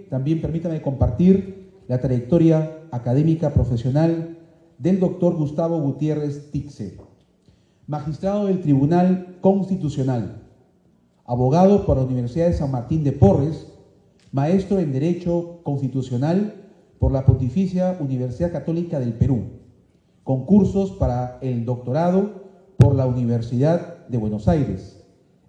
también permítame compartir la trayectoria académica profesional del doctor Gustavo Gutiérrez Tixe, magistrado del Tribunal Constitucional, abogado por la Universidad de San Martín de Porres, maestro en Derecho Constitucional por la Pontificia Universidad Católica del Perú, con cursos para el doctorado por la Universidad de Buenos Aires,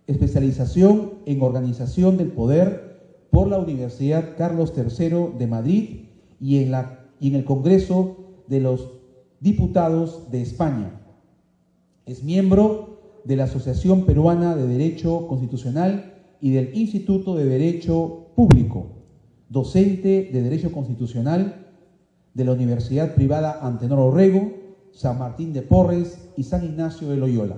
especialización en Organización del Poder por la Universidad Carlos III de Madrid y en el Congreso de los Diputados de España. Es miembro de la Asociación Peruana de Derecho Constitucional y del Instituto de Derecho Público, docente de Derecho Constitucional de la Universidad Privada Antenor Orrego, San Martín de Porres y San Ignacio de Loyola.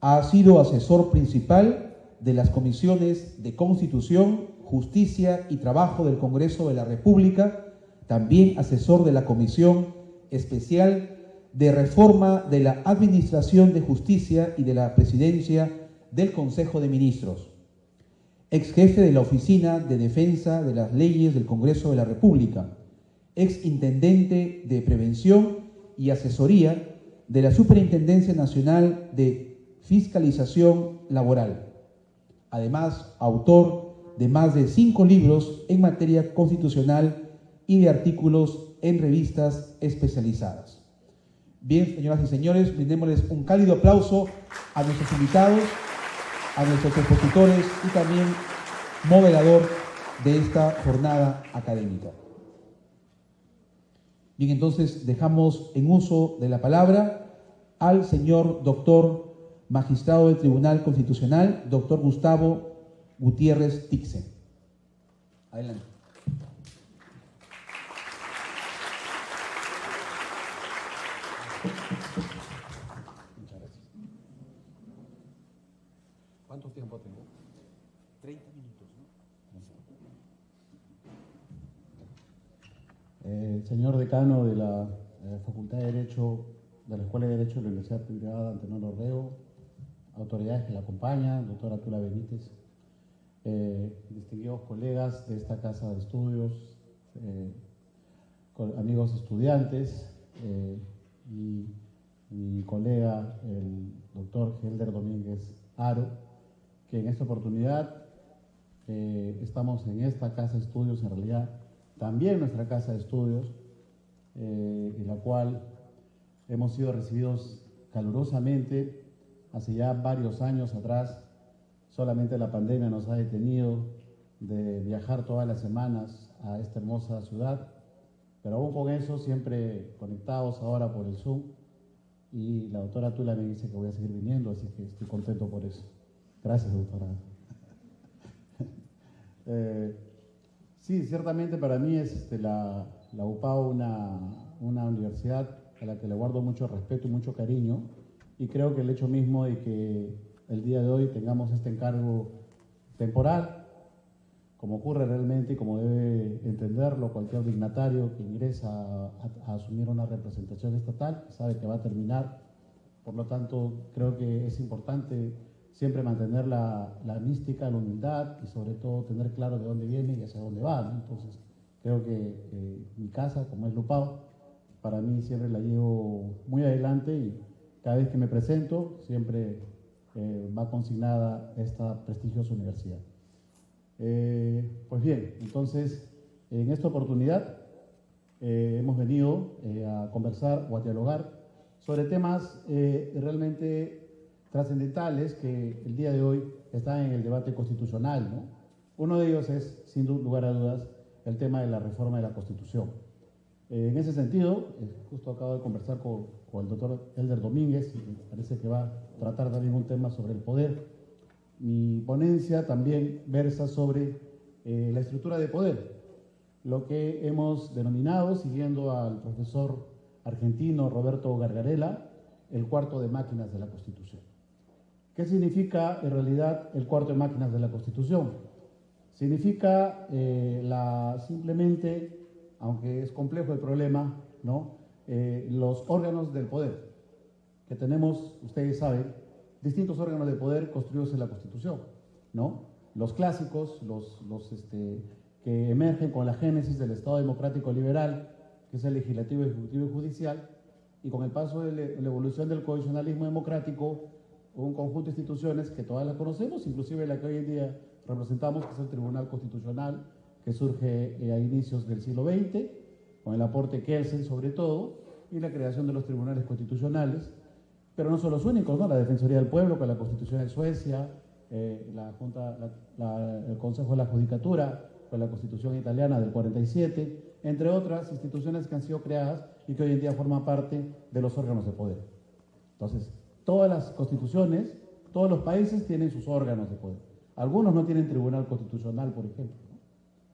Ha sido asesor principal de las comisiones de Constitución, Justicia y Trabajo del Congreso de la República, también asesor de la Comisión Especial de Reforma de la Administración de Justicia y de la Presidencia del Consejo de Ministros, ex jefe de la Oficina de Defensa de las Leyes del Congreso de la República, ex intendente de Prevención y Asesoría de la Superintendencia Nacional de Fiscalización Laboral. Además, autor de más de 5 libros en materia constitucional y de artículos en revistas especializadas. Bien, señoras y señores, brindémosles un cálido aplauso a nuestros invitados, a nuestros expositores y también moderador de esta jornada académica. Bien, entonces dejamos en uso de la palabra al señor doctor magistrado del Tribunal Constitucional, doctor Gustavo Gutiérrez Tixe. Adelante. Muchas gracias. ¿Cuánto tiempo tengo? 30 minutos, ¿no? Señor decano de la Facultad de Derecho, de la Escuela de Derecho de la Universidad Privada Antenor Orrego, autoridades que la acompañan, doctora Tula Benítez, distinguidos colegas de esta casa de estudios, amigos estudiantes, y mi colega, el doctor Helder Domínguez Haro, que en esta oportunidad estamos en esta casa de estudios, en realidad también nuestra casa de estudios, en la cual hemos sido recibidos calurosamente hace ya varios años atrás. Solamente la pandemia nos ha detenido de viajar todas las semanas a esta hermosa ciudad, pero aún con eso siempre conectados ahora por el Zoom, y la doctora Tula me dice que voy a seguir viniendo, así que estoy contento por eso. Gracias, doctora. Sí, ciertamente para mí es la UPAO una universidad a la que le guardo mucho respeto y mucho cariño, y creo que el hecho mismo de que el día de hoy tengamos este encargo temporal, como ocurre realmente y como debe entenderlo cualquier dignatario que ingresa a asumir una representación estatal, sabe que va a terminar. Por lo tanto, creo que es importante siempre mantener la mística, la humildad y sobre todo tener claro de dónde viene y hacia dónde va, ¿no? Entonces, creo que mi casa, como es Lupao, para mí siempre la llevo muy adelante, y cada vez que me presento siempre va consignada esta prestigiosa universidad. Pues bien, entonces, en esta oportunidad hemos venido a conversar o a dialogar sobre temas realmente trascendentales que el día de hoy están en el debate constitucional, ¿no? Uno de ellos es, sin lugar a dudas, el tema de la reforma de la Constitución. En ese sentido, justo acabo de conversar con el doctor Helder Domínguez, y me parece que va a tratar también un tema sobre el poder. Mi ponencia también versa sobre la estructura de poder, lo que hemos denominado, siguiendo al profesor argentino Roberto Gargarella, el cuarto de máquinas de la Constitución. ¿Qué significa en realidad el cuarto de máquinas de la Constitución? Significa simplemente, aunque es complejo el problema, ¿no? Los órganos del poder, que tenemos, ustedes saben, distintos órganos de poder construidos en la Constitución, ¿no? Los clásicos, los que emergen con la génesis del Estado democrático liberal, que es el legislativo, ejecutivo y judicial, y con el paso de la evolución del coalicionalismo democrático, un conjunto de instituciones que todas las conocemos, inclusive la que hoy en día representamos, que es el Tribunal Constitucional, que surge a inicios del siglo XX, con el aporte Kelsen sobre todo, y la creación de los tribunales constitucionales, pero no son los únicos, ¿no? La Defensoría del Pueblo con la Constitución de Suecia, el Consejo de la Judicatura con la Constitución italiana del 47, entre otras instituciones que han sido creadas y que hoy en día forman parte de los órganos de poder. Entonces, todas las constituciones, todos los países tienen sus órganos de poder. Algunos no tienen tribunal constitucional, por ejemplo, ¿no?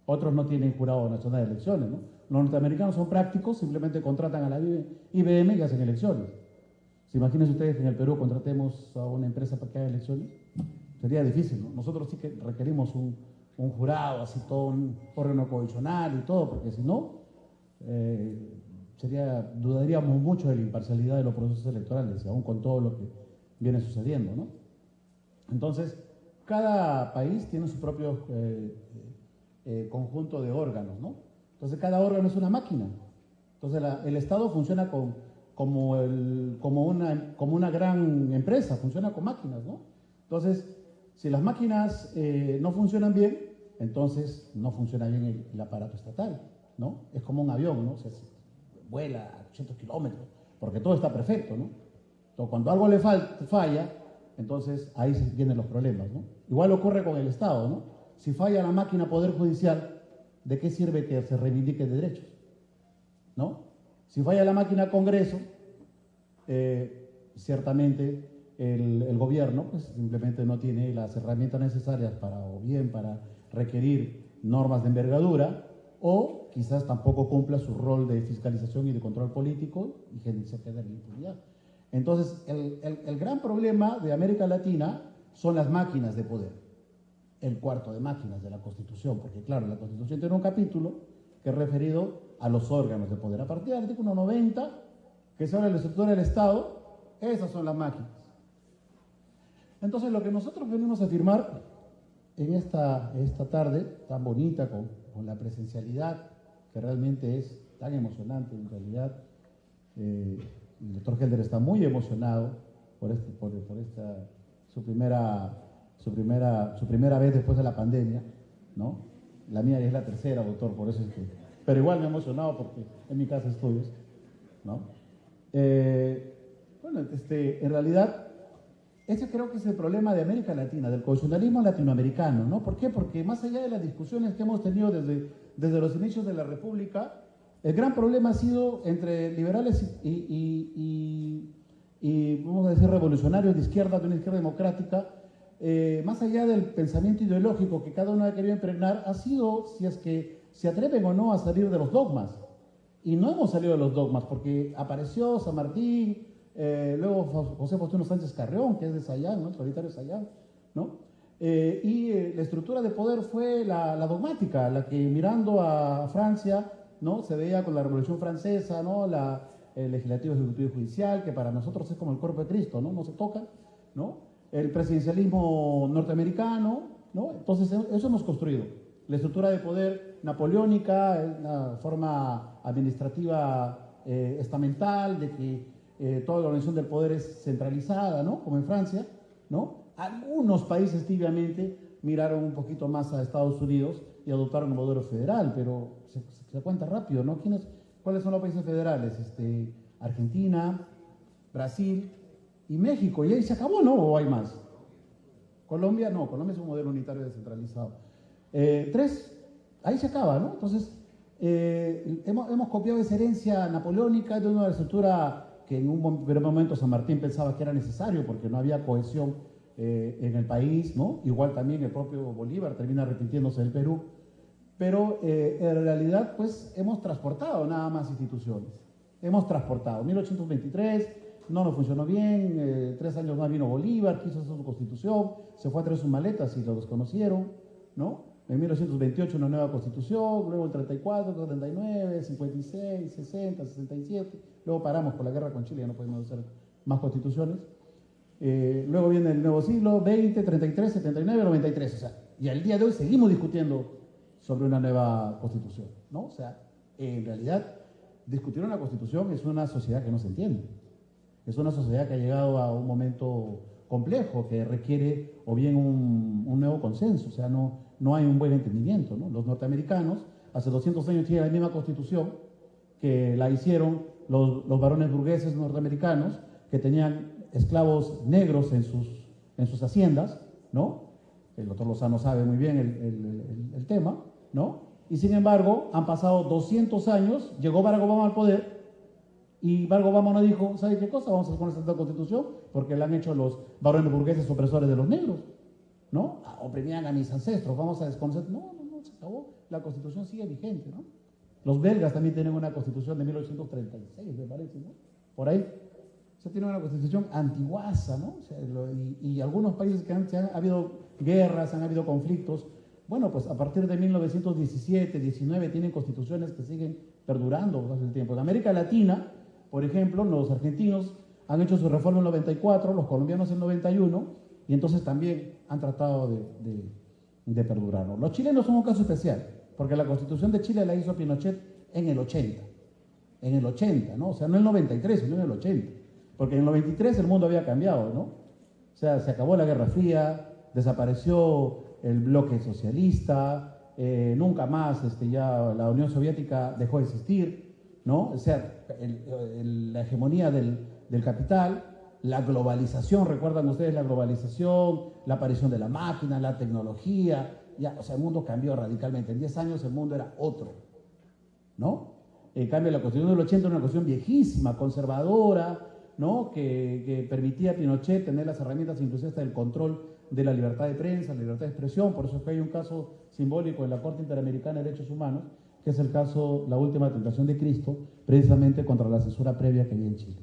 Otros no tienen jurado nacional de elecciones, ¿no? Los norteamericanos son prácticos, simplemente contratan a la IBM y hacen elecciones. ¿Se imaginan ustedes que en el Perú contratemos a una empresa para que haga elecciones? Sería difícil, ¿no? Nosotros sí que requerimos un jurado, así todo un órgano coalicional y todo, porque si no, dudaríamos mucho de la imparcialidad de los procesos electorales, aún con todo lo que viene sucediendo, ¿no? Entonces, cada país tiene su propio conjunto de órganos, ¿no? Entonces, cada órgano es una máquina. Entonces, el Estado funciona como una gran empresa, funciona con máquinas, ¿no? Entonces, si las máquinas no funcionan bien, entonces no funciona bien el aparato estatal, ¿no? Es como un avión, ¿no? O sea, vuela a 800 kilómetros, porque todo está perfecto, ¿no? Entonces, cuando algo le falla, entonces ahí vienen los problemas, ¿no? Igual ocurre con el Estado, ¿no? Si falla la máquina Poder Judicial, ¿de qué sirve que se reivindique derechos? ¿No? Si falla la máquina Congreso, ciertamente el gobierno pues, simplemente no tiene las herramientas necesarias para requerir normas de envergadura, o quizás tampoco cumpla su rol de fiscalización y de control político y se queda en la impunidad. Entonces, el gran problema de América Latina son las máquinas de poder, el cuarto de máquinas de la Constitución, porque claro, la Constitución tiene un capítulo que es referido a los órganos de poder. A partir del artículo 90, que se habla de la estructura del Estado, esas son las máquinas. Entonces, lo que nosotros venimos a afirmar en esta tarde tan bonita, con la presencialidad, que realmente es tan emocionante en realidad, el doctor Helder está muy emocionado por esta su primera vez después de la pandemia, ¿no? La mía es la tercera, doctor, por eso es que... Pero igual me he emocionado porque en mi casa estudios, ¿no? Bueno, en realidad, ese creo que es el problema de América Latina, del constitucionalismo latinoamericano, ¿no? ¿Por qué? Porque más allá de las discusiones que hemos tenido desde los inicios de la República, el gran problema ha sido entre liberales y vamos a decir, revolucionarios de una izquierda democrática, más allá del pensamiento ideológico que cada uno ha querido impregnar, ha sido si es que se atreven o no a salir de los dogmas. Y no hemos salido de los dogmas, porque apareció San Martín, luego José Faustino Sánchez Carrión, que es de Sayán, ¿no? Solitario Sayán, ¿no? La estructura de poder fue la dogmática, la que mirando a Francia, ¿no? Se veía con la Revolución Francesa, ¿no? El legislativo, ejecutivo y judicial, que para nosotros es como el cuerpo de Cristo, ¿no? No se toca, ¿no? El presidencialismo norteamericano, ¿no? Entonces, eso hemos construido. La estructura de poder napoleónica, una forma administrativa estamental, de que toda la organización del poder es centralizada, ¿no? Como en Francia, ¿no? Algunos países tibiamente miraron un poquito más a Estados Unidos y adoptaron un modelo federal, pero se cuenta rápido, ¿no? ¿Cuáles son los países federales? Argentina, Brasil y México, y ahí se acabó, ¿no? ¿O hay más? Colombia, no, Colombia es un modelo unitario descentralizado. 3, ahí se acaba, ¿no? Entonces, hemos copiado esa herencia napoleónica de una estructura que en un primer momento San Martín pensaba que era necesario porque no había cohesión en el país, ¿no? Igual también el propio Bolívar termina arrepintiéndose del Perú, pero en realidad, pues, hemos transportado nada más instituciones. Hemos transportado. 1823 no nos funcionó bien, 3 años más vino Bolívar, quiso hacer su constitución, se fue a traer sus maletas y lo desconocieron, ¿no? En 1928 una nueva constitución, luego el 34, 39, 56, 60, 67, luego paramos por la guerra con Chile, ya no podemos hacer más constituciones. Luego viene el nuevo siglo, 20, 33, 79, 93, o sea, y al día de hoy seguimos discutiendo sobre una nueva constitución, ¿no? O sea, en realidad, discutir una constitución es una sociedad que no se entiende. Es una sociedad que ha llegado a un momento complejo que requiere o bien un nuevo consenso, o sea, no hay un buen entendimiento, ¿no? Los norteamericanos hace 200 años tienen la misma constitución que la hicieron los varones burgueses norteamericanos que tenían esclavos negros en sus haciendas, ¿no? El doctor Lozano sabe muy bien el tema, ¿no? Y sin embargo, han pasado 200 años, llegó Barack Obama al poder y Barack Obama no dijo, ¿sabe qué cosa? Vamos a poner esta constitución porque la han hecho los varones burgueses opresores de los negros, ¿no? Oprimían a mis ancestros, vamos a desconocer. No, se acabó. La constitución sigue vigente, ¿no? Los belgas también tienen una constitución de 1836, me parece, ¿no? Por ahí. O sea, tienen una constitución antiguaza, ¿no? O sea, y algunos países que ha habido guerras, han habido conflictos. Bueno, pues a partir de 1917, 19 tienen constituciones que siguen perdurando hace el tiempo. En América Latina, por ejemplo, los argentinos han hecho su reforma en el 94, los colombianos en el 91, y entonces también han tratado de perdurarlo. Los chilenos son un caso especial, porque la Constitución de Chile la hizo Pinochet en el 80. En el 80, ¿no? O sea, no en el 93, sino en el 80. Porque en el 93 el mundo había cambiado, ¿no? O sea, se acabó la Guerra Fría, desapareció el bloque socialista, nunca más ya la Unión Soviética dejó de existir, ¿no? O sea, la hegemonía del capital, la globalización, ¿recuerdan ustedes la globalización? La aparición de la máquina, la tecnología, ya, o sea, el mundo cambió radicalmente. En 10 años el mundo era otro, ¿no? En cambio, la Constitución del 80 era una Constitución viejísima, conservadora, ¿no? Que permitía a Pinochet tener las herramientas, inclusive hasta el control de la libertad de prensa, la libertad de expresión. Por eso es que hay un caso simbólico en la Corte Interamericana de Derechos Humanos, que es el caso La Última Tentación de Cristo, precisamente contra la censura previa que había en Chile.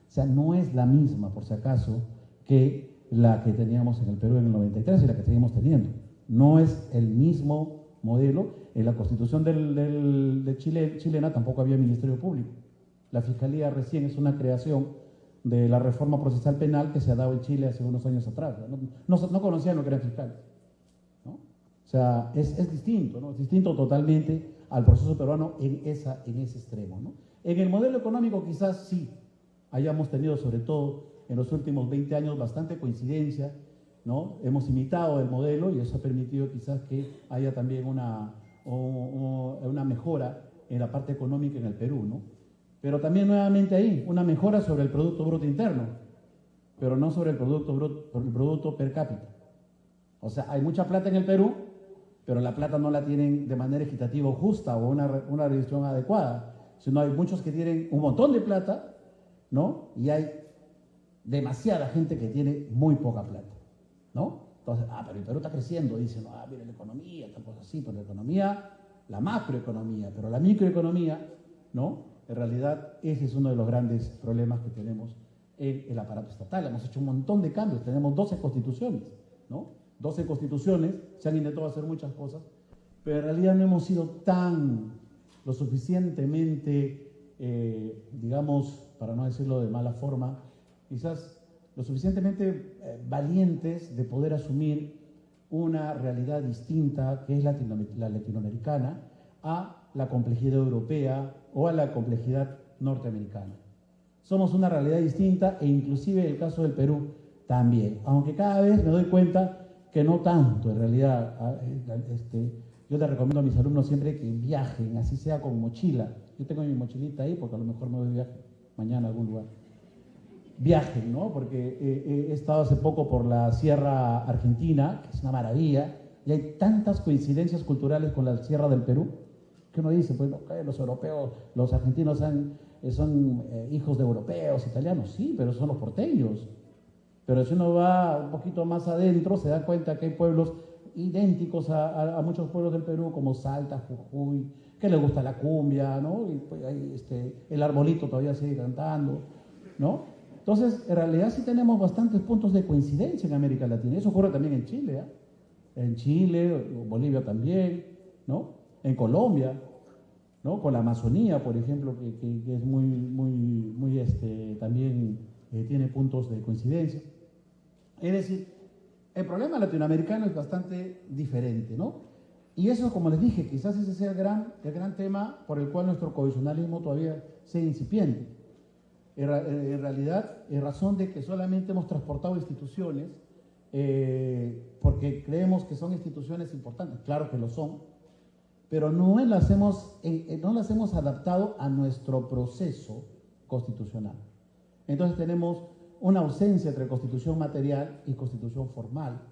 O sea, no es la misma, por si acaso, que la que teníamos en el Perú en el 93 y la que seguimos teniendo. No es el mismo modelo. En la Constitución de chilena tampoco había Ministerio Público. La Fiscalía recién es una creación de la reforma procesal penal que se ha dado en Chile hace unos años atrás. No conocían lo que eran fiscales, ¿no? O sea, es distinto, ¿no? Es distinto totalmente al proceso peruano en ese extremo, ¿no? En el modelo económico quizás sí hayamos tenido, sobre todo en los últimos 20 años, bastante coincidencia, ¿no? Hemos imitado el modelo y eso ha permitido quizás que haya también una mejora en la parte económica en el Perú, ¿no? Pero también nuevamente ahí, una mejora sobre el Producto Bruto Interno, pero no sobre el producto per cápita. O sea, hay mucha plata en el Perú, pero la plata no la tienen de manera equitativa o justa o una redistribución adecuada, sino hay muchos que tienen un montón de plata, ¿no? Y hay demasiada gente que tiene muy poca plata, ¿no? Entonces, pero el Perú está creciendo, dicen, mira la economía, tal cosa así, pero la economía, la macroeconomía, pero la microeconomía, ¿no? En realidad, ese es uno de los grandes problemas que tenemos en el aparato estatal. Hemos hecho un montón de cambios, tenemos 12 constituciones, ¿no? 12 constituciones, se han intentado hacer muchas cosas, pero en realidad no hemos sido lo suficientemente, digamos, para no decirlo de mala forma, quizás lo suficientemente valientes de poder asumir una realidad distinta, que es la latinoamericana, a la complejidad europea o a la complejidad norteamericana. Somos una realidad distinta e inclusive el caso del Perú también, aunque cada vez me doy cuenta que no tanto en realidad. Yo les recomiendo a mis alumnos siempre que viajen, así sea con mochila. Yo tengo mi mochilita ahí porque a lo mejor me voy de viaje mañana a algún lugar. Viajen, ¿no? Porque he estado hace poco por la Sierra Argentina, que es una maravilla, y hay tantas coincidencias culturales con la Sierra del Perú, que uno dice, pues los europeos, los argentinos son hijos de europeos, italianos, sí, pero son los porteños. Pero si uno va un poquito más adentro, se da cuenta que hay pueblos idénticos a muchos pueblos del Perú, como Salta, Jujuy, que les gusta la cumbia, ¿no? Y pues ahí, el arbolito todavía sigue cantando, ¿no? Entonces, en realidad sí tenemos bastantes puntos de coincidencia en América Latina. Eso ocurre también en Chile, ¿eh? En Chile, Bolivia también, ¿no? En Colombia, ¿no? Con la Amazonía, por ejemplo, que es muy también tiene puntos de coincidencia. Es decir, el problema latinoamericano es bastante diferente, ¿no? Y eso, como les dije, quizás ese sea el gran tema por el cual nuestro cohesionalismo todavía sea incipiente. En realidad, en razón de que solamente hemos transportado instituciones, porque creemos que son instituciones importantes, claro que lo son, pero no las hemos adaptado a nuestro proceso constitucional. Entonces tenemos una ausencia entre constitución material y constitución formal,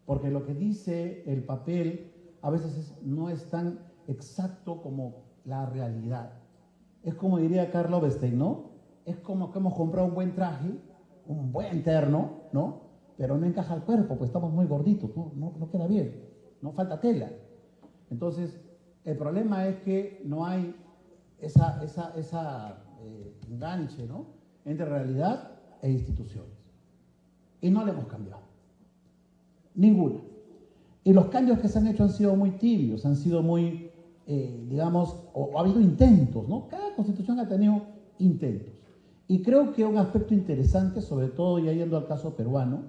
porque lo que dice el papel a veces no es tan exacto como la realidad. Es como diría Karl Loevestein, ¿no? Es como que hemos comprado un buen traje, un buen terno, ¿no? Pero no encaja al cuerpo, pues estamos muy gorditos, no queda bien, no falta tela. Entonces, el problema es que no hay esa enganche, ¿no?, entre realidad e instituciones. Y no le hemos cambiado. Ninguna. Y los cambios que se han hecho han sido muy tibios, han sido muy, digamos, o ha habido intentos, ¿no? Cada constitución ha tenido intentos. Y creo que un aspecto interesante, sobre todo ya yendo al caso peruano,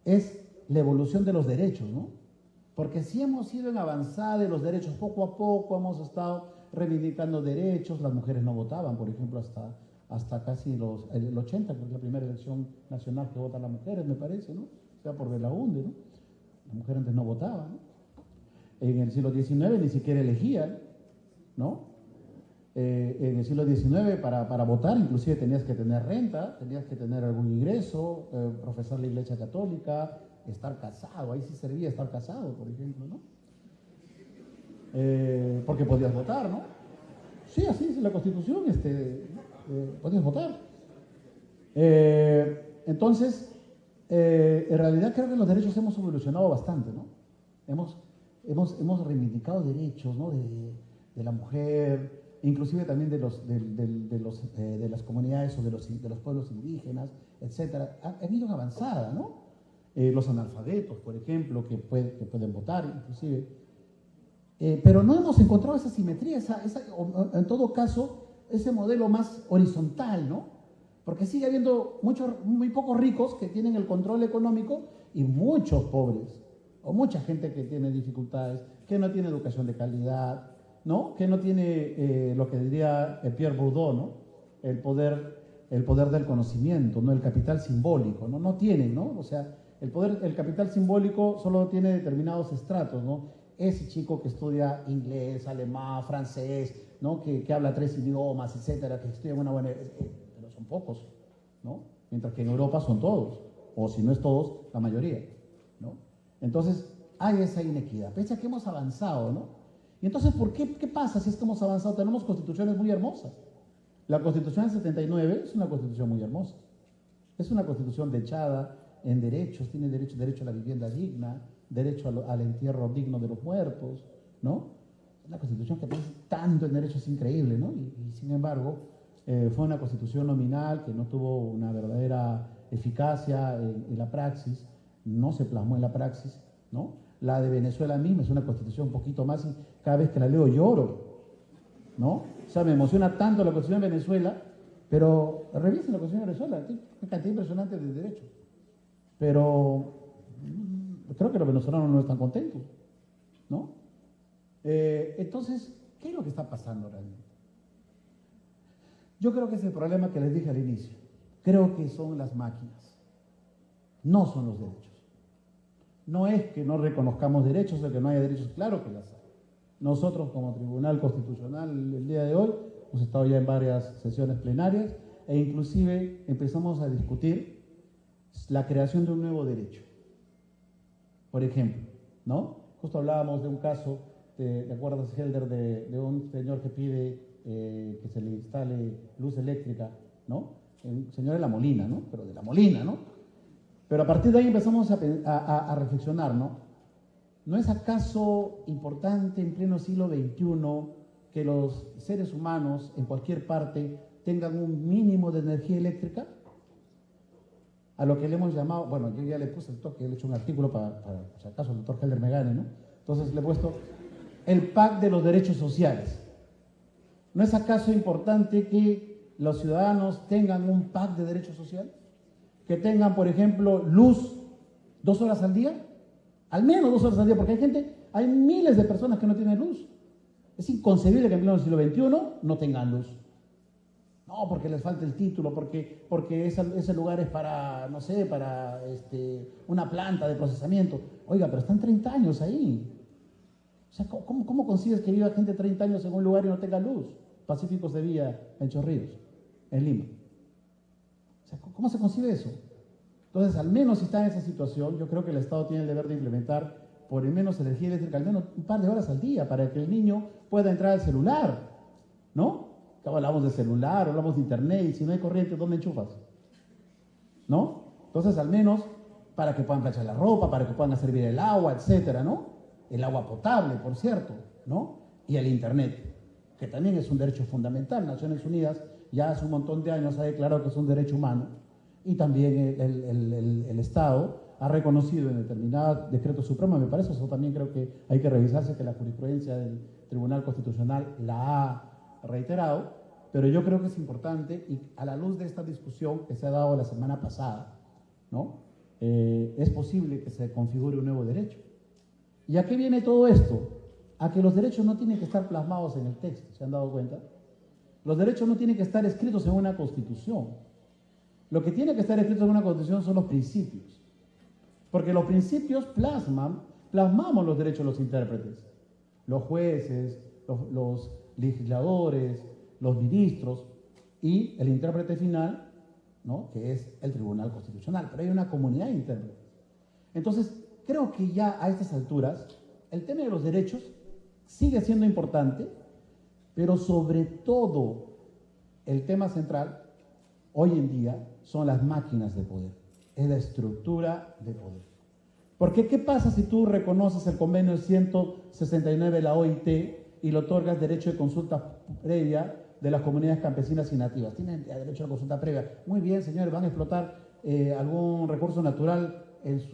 es la evolución de los derechos, ¿no? Porque sí hemos ido en avanzada de los derechos, poco a poco hemos estado reivindicando derechos, las mujeres no votaban, por ejemplo, hasta casi el 80, que es la primera elección nacional que votan las mujeres, me parece, ¿no? O sea, por Belaúnde, ¿no? Las mujeres antes no votaban, ¿no? En el siglo XIX ni siquiera elegían, ¿no? En el siglo XIX para votar inclusive tenías que tener renta, tenías que tener algún ingreso, profesar la Iglesia Católica, estar casado, ahí sí servía estar casado, por ejemplo, ¿no? Porque podías votar, ¿no? Sí, así dice la Constitución, podías votar. Entonces, en realidad creo que los derechos hemos evolucionado bastante, ¿no? Hemos reivindicado derechos, ¿no?, de la mujer, inclusive también de las comunidades o de los pueblos indígenas, etcétera. Ha habido una avanzada, ¿no? Los analfabetos, por ejemplo, que pueden votar, inclusive. Pero no hemos encontrado esa simetría, en todo caso, ese modelo más horizontal, ¿no? Porque sigue habiendo muy pocos ricos que tienen el control económico y muchos pobres, o mucha gente que tiene dificultades, que no tiene educación de calidad, ¿no? Que no tiene lo que diría Pierre Bourdieu, ¿no? El poder del conocimiento, ¿no? El capital simbólico, ¿no? No tienen, ¿no? O sea, el capital simbólico solo tiene determinados estratos, ¿no? Ese chico que estudia inglés, alemán, francés, ¿no? Que habla 3 idiomas, etcétera, que estudia una buena... pero son pocos, ¿no? Mientras que en Europa son todos, o si no es todos, la mayoría, ¿no? Entonces, hay esa inequidad. Pese a que hemos avanzado, ¿no? Y entonces, ¿qué pasa si es que hemos avanzado? Tenemos constituciones muy hermosas. La Constitución del 79 es una constitución muy hermosa. Es una constitución dechada en derechos, tiene derecho a la vivienda digna, derecho al entierro digno de los muertos, ¿no? Es una constitución que tiene tanto en derechos, es increíble, ¿no? Y sin embargo, fue una constitución nominal que no tuvo una verdadera eficacia en la praxis, no se plasmó en la praxis, ¿no? La de Venezuela misma es una constitución un poquito más, y cada vez que la leo lloro, ¿no? O sea, me emociona tanto la constitución de Venezuela, pero revisen la constitución de Venezuela, tiene una cantidad impresionante de derechos. Pero creo que los venezolanos no están contentos, ¿no? Entonces, ¿qué es lo que está pasando realmente? Yo creo que es el problema que les dije al inicio. Creo que son las máquinas, no son los derechos. No es que no reconozcamos derechos o que no haya derechos, claro que las hay. Nosotros como Tribunal Constitucional el día de hoy hemos estado ya en varias sesiones plenarias e inclusive empezamos a discutir la creación de un nuevo derecho. Por ejemplo, ¿no? Justo hablábamos de un caso, ¿te acuerdas, Helder, de un señor que pide que se le instale luz eléctrica, ¿no? Un señor de La Molina, ¿no? Pero de La Molina, ¿no? Pero a partir de ahí empezamos a reflexionar, ¿no? ¿No es acaso importante en pleno siglo XXI que los seres humanos en cualquier parte tengan un mínimo de energía eléctrica? A lo que le hemos llamado, bueno, yo ya le puse el toque, le he hecho un artículo para si acaso el doctor Helder me gane, ¿no? Entonces le he puesto el PAC de los derechos sociales. ¿No es acaso importante que los ciudadanos tengan un PAC de derechos sociales? Que tengan, por ejemplo, luz 2 horas al día, al menos 2 horas al día, porque hay gente, Hay miles de personas que no tienen luz. Es inconcebible que en pleno siglo XXI no tengan luz. No, porque les falta el título, porque ese lugar es para, no sé, para una planta de procesamiento. Oiga, pero están 30 años ahí. O sea, ¿cómo consigues que viva gente 30 años en un lugar y no tenga luz? Pacíficos de Vía, en Chorrillos, en Lima. O sea, ¿cómo se concibe eso? Entonces, al menos si está en esa situación, yo creo que el Estado tiene el deber de implementar por lo menos energía eléctrica, al menos un par de horas al día, para que el niño pueda entrar al celular, ¿no? Hablamos de celular, hablamos de internet, y si no hay corriente, ¿dónde enchufas? ¿No? Entonces, al menos para que puedan planchar la ropa, para que puedan servir el agua, etcétera, ¿no? El agua potable, por cierto, ¿no? Y el internet, que también es un derecho fundamental. Naciones Unidas ya hace un montón de años ha declarado que es un derecho humano, y también el Estado ha reconocido en determinados decretos supremos, me parece, eso también creo que hay que revisarse, que la jurisprudencia del Tribunal Constitucional la ha reiterado, pero yo creo que es importante, y a la luz de esta discusión que se ha dado la semana pasada, ¿no? Es posible que se configure un nuevo derecho. ¿Y a qué viene todo esto? A que los derechos no tienen que estar plasmados en el texto, ¿se han dado cuenta? Los derechos no tienen que estar escritos en una constitución. Lo que tiene que estar escrito en una constitución son los principios. Porque los principios plasmamos los derechos de los intérpretes, los jueces, los legisladores, los ministros y el intérprete final, ¿no? Que es el Tribunal Constitucional. Pero hay una comunidad de intérpretes. Entonces, creo que ya a estas alturas el tema de los derechos sigue siendo importante, pero sobre todo el tema central hoy en día son las máquinas de poder, es la estructura de poder. Porque ¿qué pasa si tú reconoces el convenio 169 de la OIT y le otorgas derecho de consulta previa de las comunidades campesinas y nativas? Tienen derecho a consulta previa. Muy bien, señores, van a explotar algún recurso natural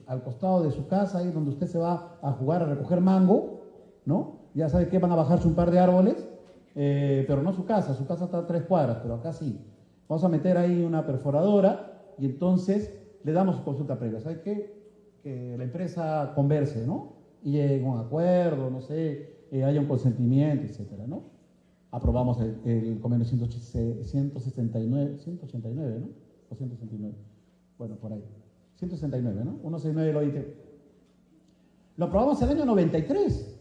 al costado de su casa, ahí donde usted se va a jugar a recoger mango, ¿no? Ya sabe que van a bajarse un par de árboles, pero no su casa está a 3 cuadras, pero acá sí. Vamos a meter ahí una perforadora y entonces le damos consulta previa. ¿Sabe qué? Que la empresa converse, ¿no? Y llegue a un acuerdo, no sé, haya un consentimiento, etcétera, ¿no? Aprobamos el convenio 169, ¿no? O 169. Bueno, por ahí. 169, ¿no? 169 del OIT. Lo aprobamos el año 93.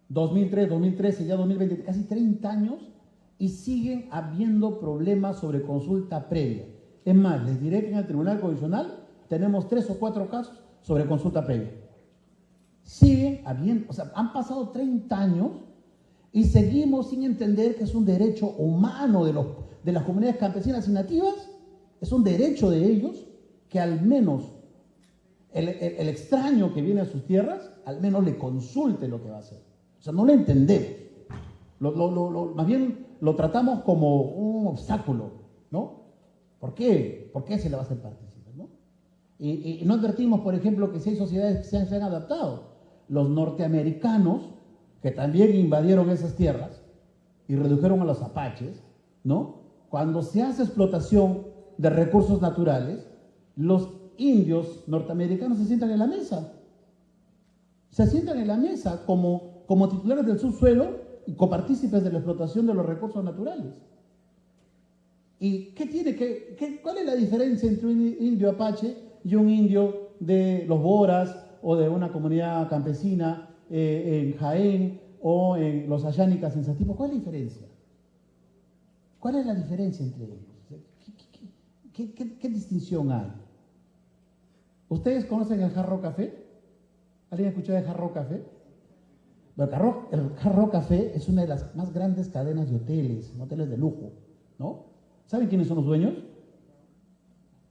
2003, 2013, ya 2020, casi 30 años, y siguen habiendo problemas sobre consulta previa. Es más, les diré que en el Tribunal Constitucional tenemos 3 o 4 casos sobre consulta previa. Siguen habiendo, o sea, han pasado 30 años y seguimos sin entender que es un derecho humano de las comunidades campesinas y nativas. Es un derecho de ellos que al menos el extraño que viene a sus tierras, al menos le consulte lo que va a hacer. O sea, no lo entendemos. Más bien lo tratamos como un obstáculo, ¿no? ¿Por qué? ¿Por qué se le va a hacer partícipe, ¿no? Y no advertimos, por ejemplo, que si hay sociedades que se han adaptado. Los norteamericanos, que también invadieron esas tierras y redujeron a los apaches, ¿no? Cuando se hace explotación de recursos naturales, los indios norteamericanos se sientan en la mesa. Se sientan en la mesa como titulares del subsuelo y copartícipes de la explotación de los recursos naturales. ¿Y cuál es la diferencia entre un indio apache y un indio de los Boras o de una comunidad campesina en Jaén o en los Ayánicas en Satipo? ¿Cuál es la diferencia? ¿Cuál es la diferencia entre ellos? ¿Qué distinción hay? ¿Ustedes conocen el Hard Rock Café? ¿Alguien ha escuchado de Hard Rock Café? Bueno, el Hard Rock Café es una de las más grandes cadenas de hoteles de lujo, ¿no? ¿Saben quiénes son los dueños?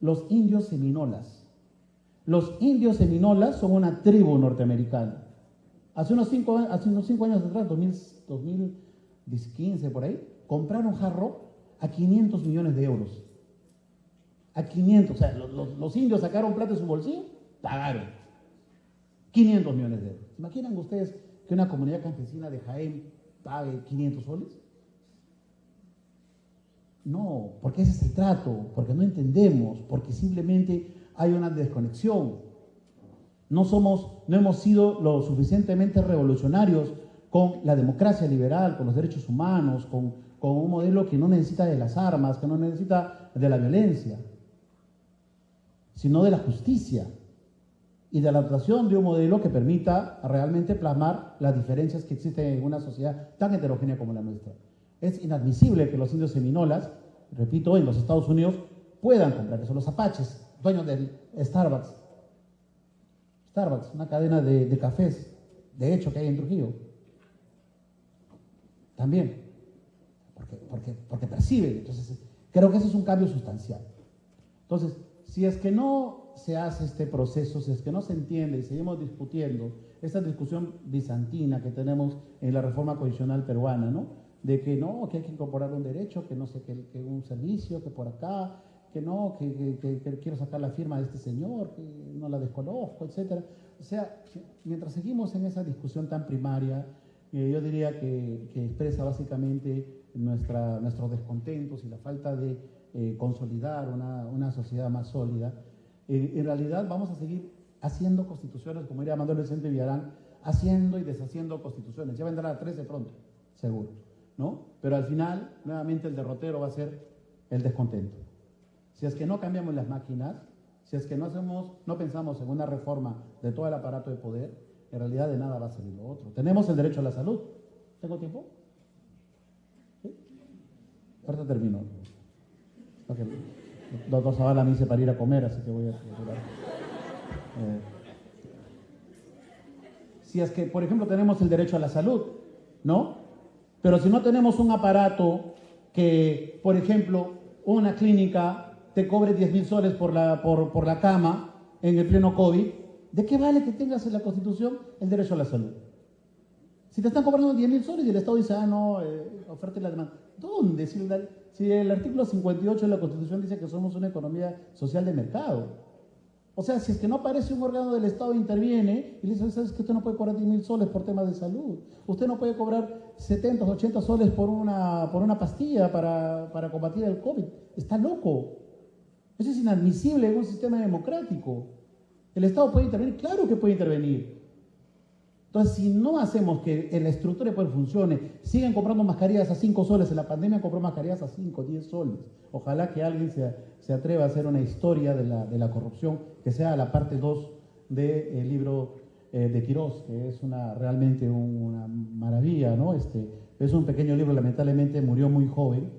Los indios seminolas. Los indios seminolas son una tribu norteamericana. Hace unos 5 años atrás, 2015 por ahí, compraron Hard Rock a 500 millones de euros. A 500, o sea, los indios sacaron plata de su bolsillo, pagaron 500 millones de euros. ¿Imaginan ustedes que una comunidad campesina de Jaén pague 500 soles? No, porque ese es el trato, porque no entendemos, porque simplemente hay una desconexión. No hemos sido lo suficientemente revolucionarios con la democracia liberal, con los derechos humanos, con un modelo que no necesita de las armas, que no necesita de la violencia, sino de la justicia y de la adaptación de un modelo que permita realmente plasmar las diferencias que existen en una sociedad tan heterogénea como la nuestra. Es inadmisible que los indios seminolas, repito, en los Estados Unidos, puedan comprar eso. Los apaches, dueños del Starbucks, una cadena de cafés, de hecho, que hay en Trujillo, también, porque perciben. Entonces, creo que ese es un cambio sustancial. Entonces, si es que no se hace este proceso, si es que no se entiende y seguimos discutiendo esta discusión bizantina que tenemos en la reforma constitucional peruana, ¿no? De que no, que hay que incorporar un derecho, que no sé, que un servicio, que por acá, que no, que quiero sacar la firma de este señor, que no la desconozco, etc. O sea, mientras seguimos en esa discusión tan primaria, yo diría que expresa básicamente nuestros descontentos y la falta de consolidar una sociedad más sólida. En realidad vamos a seguir haciendo constituciones, como diría Manuel Vicente Villarán, haciendo y deshaciendo constituciones. Ya vendrá a 13 pronto, seguro, ¿no? Pero al final, nuevamente el derrotero va a ser el descontento. Si es que no cambiamos las máquinas, si es que no pensamos en una reforma de todo el aparato de poder, en realidad de nada va a salir lo otro. Tenemos el derecho a la salud. ¿Tengo tiempo? ¿Sí? Ahorita termino. Okay. Doctor Zavala me dice para ir a comer, así que voy a retirar. Si es que, por ejemplo, tenemos el derecho a la salud, ¿no? Pero si no tenemos un aparato que, por ejemplo, una clínica te cobre 10.000 soles por la cama en el pleno COVID, ¿de qué vale que tengas en la Constitución el derecho a la salud? Si te están cobrando 10.000 soles y el Estado dice, no, oferta y la demanda. ¿Dónde? Si el artículo 58 de la Constitución dice que somos una economía social de mercado. O sea, si es que no aparece un órgano del Estado interviene y le dice, ¿sabes que usted no puede cobrar 10.000 soles por temas de salud? Usted no puede cobrar 70, 80 soles por una pastilla para combatir el COVID. Está loco. Eso es inadmisible en un sistema democrático. ¿El Estado puede intervenir? Claro que puede intervenir. Entonces, si no hacemos que la estructura de poder funcione, siguen comprando mascarillas a 5 soles, en la pandemia compró mascarillas a 5, 10 soles. Ojalá que alguien se atreva a hacer una historia de la corrupción, que sea la parte 2 del libro de Quirós, que es realmente una maravilla, ¿no? Es un pequeño libro, lamentablemente murió muy joven,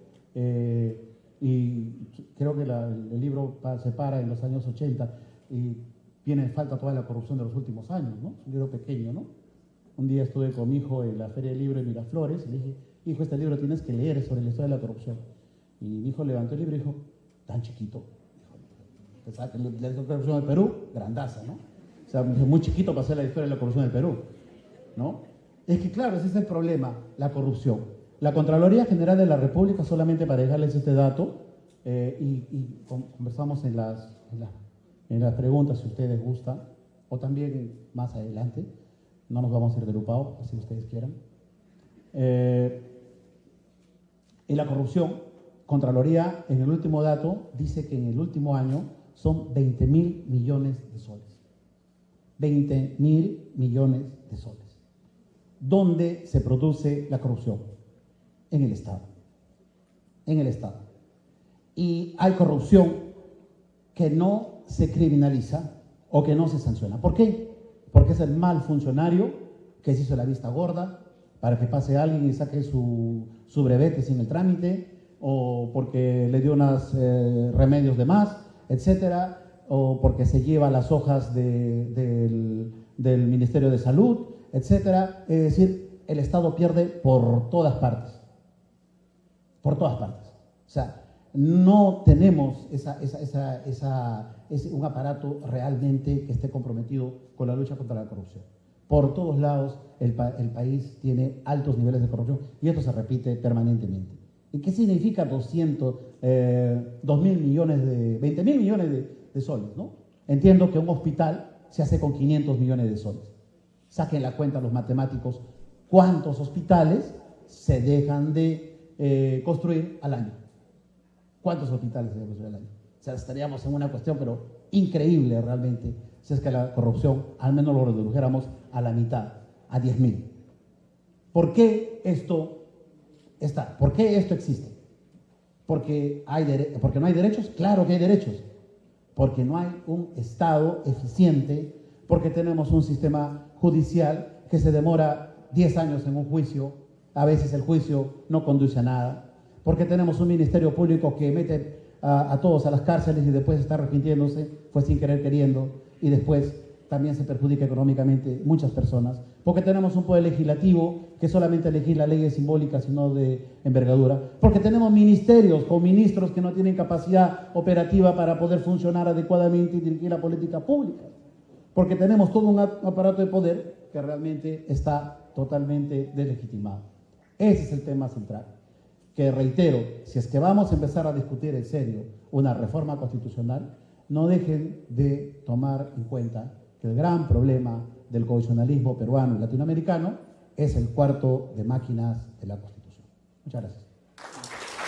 y creo que el libro se para en los años 80 y viene en falta toda la corrupción de los últimos años, ¿no? Es un libro pequeño, ¿no? Un día estuve con mi hijo en la Feria del Libro de Miraflores y le dije, hijo, este libro tienes que leer sobre la historia de la corrupción. Y mi hijo levantó el libro y dijo, tan chiquito. Pensaba que la historia de la corrupción del Perú, grandaza, ¿no? O sea, muy chiquito para hacer la historia de la corrupción del Perú, ¿no? Es que claro, ese es el problema, la corrupción. La Contraloría General de la República, solamente para dejarles este dato, y conversamos en las preguntas, si ustedes gustan, o también más adelante, no nos vamos a ir de Lupao, así ustedes quieran. En la corrupción, Contraloría, en el último dato, dice que en el último año son 20.000 millones de soles. 20.000 millones de soles. ¿Dónde se produce la corrupción? En el Estado. En el Estado. Y hay corrupción que no se criminaliza o que no se sanciona. ¿Por qué? Porque es el mal funcionario que se hizo la vista gorda para que pase alguien y saque su brevete sin el trámite, o porque le dio unos remedios de más, etcétera, o porque se lleva las hojas del Ministerio de Salud, etcétera. Es decir, el Estado pierde por todas partes. Por todas partes. O sea, no tenemos un aparato realmente que esté comprometido con la lucha contra la corrupción. Por todos lados el país tiene altos niveles de corrupción y esto se repite permanentemente. ¿Y qué significa 20.000 millones 20.000 millones de soles, ¿no? Entiendo que un hospital se hace con 500 millones de soles. Saquen la cuenta los matemáticos, ¿cuántos hospitales se dejan de construir al año? ¿Cuántos hospitales se deben construir al año? O sea, estaríamos en una cuestión, pero increíble realmente, si es que la corrupción al menos lo redujéramos a la mitad, a 10.000. ¿Por qué esto está? ¿Por qué esto existe? ¿Porque no hay derechos? Claro que hay derechos. Porque no hay un Estado eficiente, porque tenemos un sistema judicial que se demora 10 años en un juicio, a veces el juicio no conduce a nada, porque tenemos un ministerio público que mete a todos a las cárceles y después está arrepintiéndose, fue sin querer queriendo, y después también se perjudica económicamente muchas personas, porque tenemos un poder legislativo que solamente legisla leyes simbólicas y no de envergadura, porque tenemos ministerios con ministros que no tienen capacidad operativa para poder funcionar adecuadamente y dirigir la política pública, porque tenemos todo un aparato de poder que realmente está totalmente deslegitimado. Ese es el tema central, que reitero, si es que vamos a empezar a discutir en serio una reforma constitucional, no dejen de tomar en cuenta que el gran problema del constitucionalismo peruano y latinoamericano es el cuarto de máquinas de la Constitución. Muchas gracias.